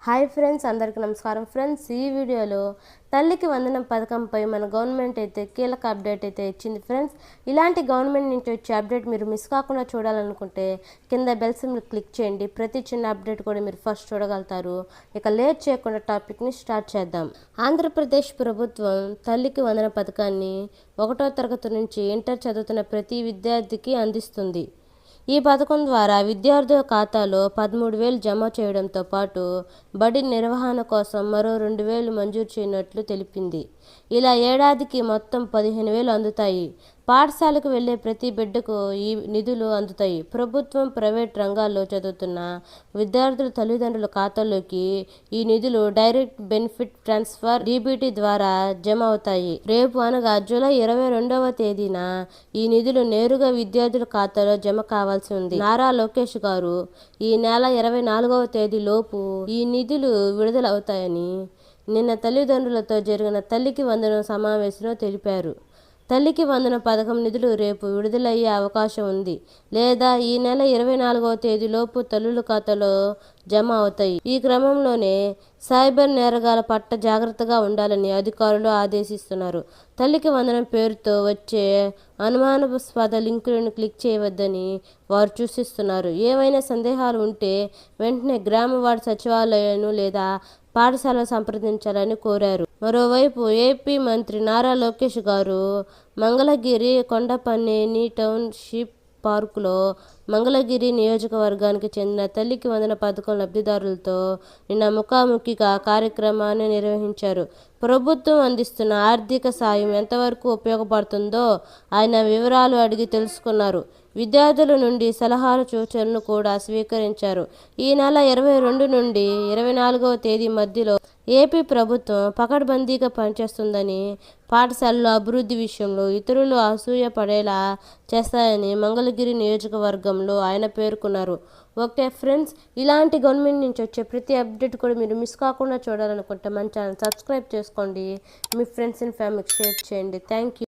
Hi friends, అందరికీ నమస్కారం. Friends, ఈ వీడియోలో తల్లికి వందనం పథకంపై మన గవర్నమెంట్ అయితే కీలక అప్డేట్ అయితే ఇచ్చింది. ఫ్రెండ్స్, ఇలాంటి గవర్నమెంట్ నుంచి వచ్చే అప్డేట్ మీరు మిస్ కాకుండా చూడాలనుకుంటే కింద బెల్ సింబల్ క్లిక్ చేయండి. ప్రతి చిన్న అప్డేట్ కూడా మీరు ఫస్ట్ చూడగలుగుతారు. ఇక లేట్ చేయకుండా టాపిక్ని స్టార్ట్ చేద్దాం. ఆంధ్రప్రదేశ్ ప్రభుత్వం తల్లికి వందన పథకాన్ని 1వ తరగతి నుంచి ఇంటర్ చదువుతున్న ప్రతి విద్యార్థికి అందిస్తుంది. ఈ పథకం ద్వారా విద్యార్థుల ఖాతాలో 13,000 జమ చేయడంతో పాటు బడి నిర్వహణ కోసం మరో 2,000 మంజూరు చేయనున్నట్లు తెలిపింది. ఇలా ఏడాదికి మొత్తం 15,000 అందుతాయి. పాఠశాలకు వెళ్లే ప్రతి బిడ్డకు ఈ నిధులు అందుతాయి. ప్రభుత్వం, ప్రైవేట్ రంగాల్లో చదువుతున్న విద్యార్థుల తల్లిదండ్రుల ఖాతాల్లోకి ఈ నిధులు డైరెక్ట్ బెనిఫిట్ ట్రాన్స్ఫర్ (డీబీటీ) ద్వారా జమ అవుతాయి. రేపు అనగా జూలై 22వ తేదీన ఈ నిధులు నేరుగా విద్యార్థుల ఖాతాలో జమ కావాల్సి ఉంది. నారా లోకేష్ గారు ఈ నెల 24వ తేదీ లోపు ఈ నిధులు విడుదల అవుతాయని నిన్న తల్లిదండ్రులతో జరిగిన తల్లికి వందనం సమావేశంలో తెలిపారు. తల్లికి వందనం పథకం నిధులు రేపు విడుదలయ్యే అవకాశం ఉంది, లేదా ఈ నెల 24వ తేదీలోపు తల్లుల ఖాతాలో జమ అవుతాయి. ఈ క్రమంలోనే సైబర్ నేరగాల పట్ల జాగ్రత్తగా ఉండాలని అధికారులు ఆదేశిస్తున్నారు. తల్లికి వందనం పేరుతో వచ్చే అనుమానాస్పద లింకులను క్లిక్ చేయవద్దని వారు సూచిస్తున్నారు. ఏవైనా సందేహాలు ఉంటే వెంటనే గ్రామ వార్డు సచివాలయాలను లేదా పాఠశాలను సంప్రదించాలని కోరారు. మరోవైపు ఏపీ మంత్రి నారా లోకేష్ గారు మంగళగిరి కొండపనేని టౌన్షిప్ పార్కులో మంగళగిరి నియోజకవర్గానికి చెందిన తల్లికి వందన పథకం లబ్ధిదారులతో నిన్న ముఖాముఖిగా కార్యక్రమాన్ని నిర్వహించారు. ప్రభుత్వం అందిస్తున్న ఆర్థిక సాయం ఎంతవరకు ఉపయోగపడుతుందో ఆయన వివరాలు అడిగి తెలుసుకున్నారు. విద్యార్థుల నుండి సలహాలు, సూచనలు కూడా స్వీకరించారు. ఈ నెల 22 నుండి 24వ తేదీ మధ్యలో ఏపీ ప్రభుత్వం పకడ్బందీగా పనిచేస్తుందని, పాఠశాలల అభివృద్ధి విషయంలో ఇతరులు అసూయ పడేలా చేస్తాయని మంగళగిరి నియోజకవర్గంలో ఆయన పేర్కొన్నారు. ఓకే ఫ్రెండ్స్, ఇలాంటి గవర్నమెంట్ నుంచి వచ్చే ప్రతి అప్డేట్ కూడా మీరు మిస్ కాకుండా చూడాలనుకుంటే మన ఛానల్ సబ్స్క్రైబ్ చేసుకోండి. మీ ఫ్రెండ్స్ అండ్ ఫ్యామిలీకి షేర్ చేయండి. Thank you.